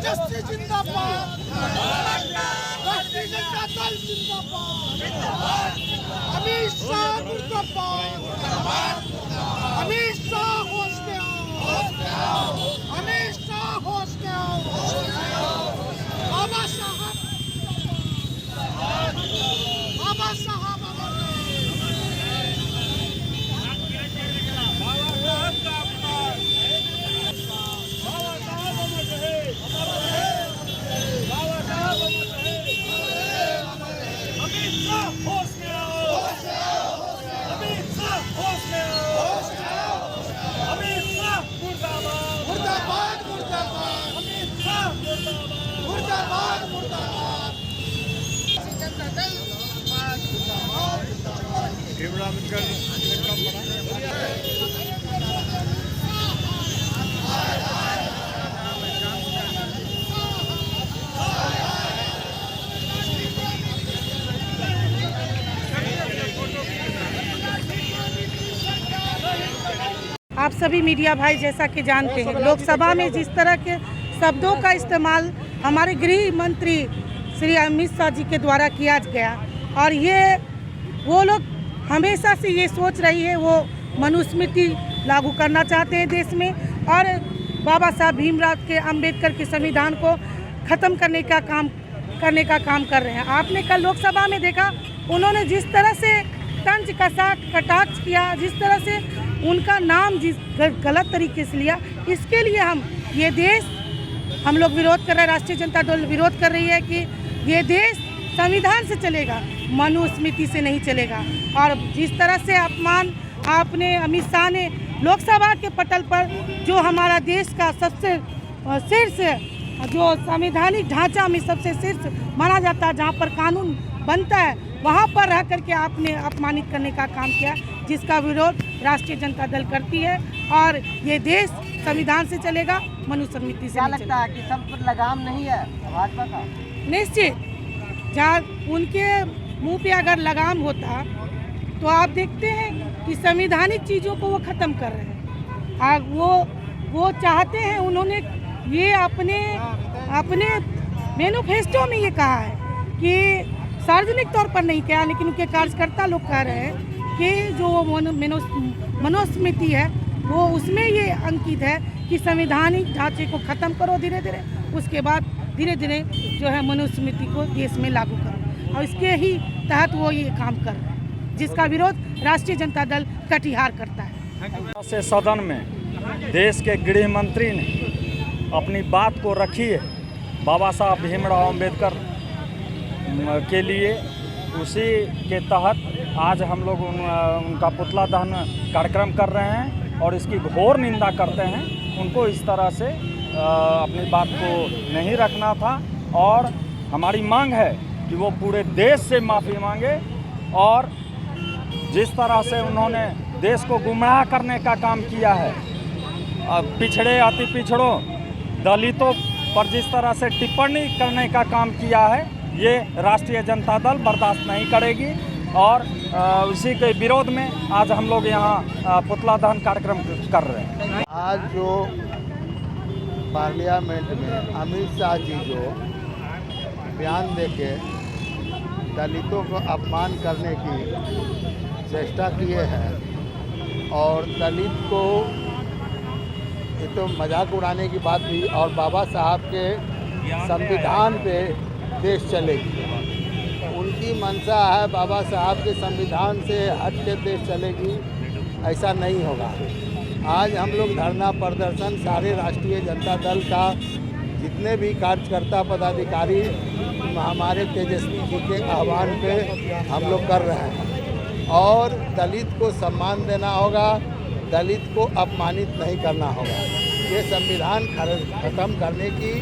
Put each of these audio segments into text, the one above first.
तेजस्वी जिंदाबाद, राष्ट्रीय जनता दल जिंदाबाद, अमित शाह मुर्दाबाद, अमित शाह होश में आओ, अमित शाह होश में आओ, बाबा साहब आप सभी मीडिया भाई जैसा कि जानते हैं, लोकसभा में जिस तरह के शब्दों का इस्तेमाल हमारे गृह मंत्री श्री अमित शाह जी के द्वारा किया गया, और ये वो लोग हमेशा से ये सोच रही है, वो मनुस्मृति लागू करना चाहते हैं देश में, और बाबा साहब भीमराव के अम्बेडकर के संविधान को ख़त्म करने का काम कर रहे हैं। आपने कल लोकसभा में देखा, उन्होंने जिस तरह से तंज कसा कटाक्ष किया, जिस तरह से उनका नाम जिस गलत तरीके से लिया, इसके लिए हम लोग विरोध कर रहे हैं। राष्ट्रीय जनता दल विरोध कर रही है कि ये देश संविधान से चलेगा, मनुस्मृति से नहीं चलेगा। और जिस तरह से अपमान आपने अमित शाह ने लोकसभा के पटल पर, जो हमारा देश का सबसे शीर्ष, जो संवैधानिक ढांचा में सबसे शीर्ष माना जाता है, जहाँ पर कानून बनता है, वहाँ पर रह करके आपने अपमानित करने का काम किया, जिसका विरोध राष्ट्रीय जनता दल करती है। और ये देश संविधान से चलेगा, मनुस्मृति से। क्या लगता है कि सब पर लगाम नहीं है भाजपा का? निश्चित, जहाँ उनके मुंह पे अगर लगाम होता तो आप देखते हैं कि संवैधानिक चीज़ों को वो ख़त्म कर रहे हैं। वो चाहते हैं, उन्होंने ये अपने मैनिफेस्टो में ये कहा है कि सार्वजनिक तौर पर नहीं किया, लेकिन उनके कार्यकर्ता लोग कह रहे हैं कि जो मनुस्मृति है वो उसमें ये अंकित है कि संवैधानिक ढांचे को ख़त्म करो धीरे धीरे, उसके बाद धीरे धीरे जो है मनुस्मृति को देश में लागू करो, और इसके ही तहत वो ये काम कर रहे हैं, जिसका विरोध राष्ट्रीय जनता दल कटिहार करता है। से सदन में देश के गृह मंत्री ने अपनी बात को रखी है बाबा साहब भीमराव अम्बेडकर के लिए, उसी के तहत आज हम लोग उनका पुतला दहन कार्यक्रम कर रहे हैं और इसकी घोर निंदा करते हैं। उनको इस तरह से अपनी बात को नहीं रखना था, और हमारी मांग है कि वो पूरे देश से माफ़ी मांगे, और जिस तरह से उन्होंने देश को गुमराह करने का काम किया है, पिछड़े अति पिछड़ों दलितों पर जिस तरह से टिप्पणी करने का काम किया है, ये राष्ट्रीय जनता दल बर्दाश्त नहीं करेगी। और उसी के विरोध में आज हम लोग यहाँ पुतला दहन कार्यक्रम कर रहे हैं। आज जो पार्लियामेंट में अमित शाह जी जो बयान देके दलितों को अपमान करने की चेष्टा किए हैं, और दलित को ये तो मजाक उड़ाने की बात हुई, और बाबा साहब के संविधान पे देश चलेगी, उनकी मंशा है बाबा साहब के संविधान से हट के देश चलेगी, ऐसा नहीं होगा। आज हम लोग धरना प्रदर्शन सारे राष्ट्रीय जनता दल का जितने भी कार्यकर्ता पदाधिकारी हमारे तेजस्वी जी के आह्वान पे हम लोग कर रहे हैं, और दलित को सम्मान देना होगा, दलित को अपमानित नहीं करना होगा। ये संविधान ख़त्म करने की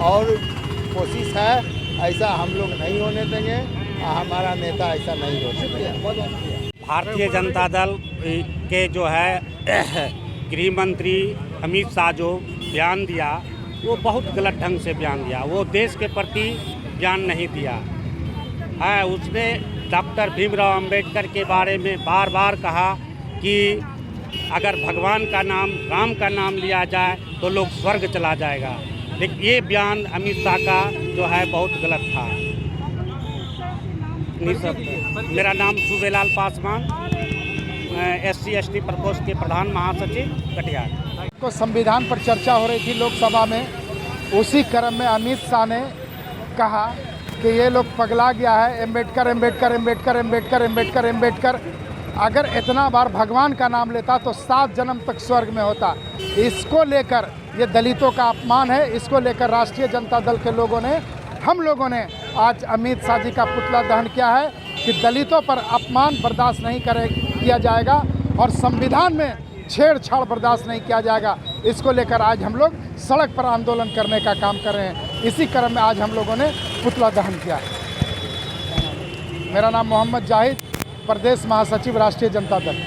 और कोशिश है, ऐसा हम लोग नहीं होने देंगे, हमारा नेता ऐसा नहीं हो सकता। भारतीय जनता दल के जो है गृह मंत्री अमित शाह जो बयान दिया, वो बहुत गलत ढंग से बयान दिया। वो देश के प्रति बयान नहीं दिया है। उसने डॉक्टर भीमराव अम्बेडकर के बारे में बार बार कहा कि अगर भगवान का नाम, राम का नाम लिया जाए तो लोग स्वर्ग चला जाएगा। लेकिन ये बयान अमित शाह का जो है बहुत गलत था। मेरा नाम सूबेलाल पासवान, SC/ST प्रकोष्ठ के प्रधान महासचिव कटिहार। को संविधान पर चर्चा हो रही थी लोकसभा में, उसी क्रम में अमित शाह ने कहा कि ये लोग पगला गया है, अम्बेडकर अम्बेडकर अम्बेडकर अम्बेडकर अम्बेडकर अम्बेडकर। अगर इतना बार भगवान का नाम लेता तो 7 जन्म तक स्वर्ग में होता। इसको लेकर ये दलितों का अपमान है। इसको लेकर राष्ट्रीय जनता दल के लोगों ने, हम लोगों ने आज अमित शाह जी का पुतला दहन किया है कि दलितों पर अपमान बर्दाश्त नहीं किया जाएगा और संविधान में छेड़छाड़ बर्दाश्त नहीं किया जाएगा। इसको लेकर आज हम लोग सड़क पर आंदोलन करने का काम कर रहे हैं। इसी क्रम में आज हम लोगों ने पुतला दहन किया। मेरा नाम मोहम्मद जाहिद, प्रदेश महासचिव राष्ट्रीय जनता दल।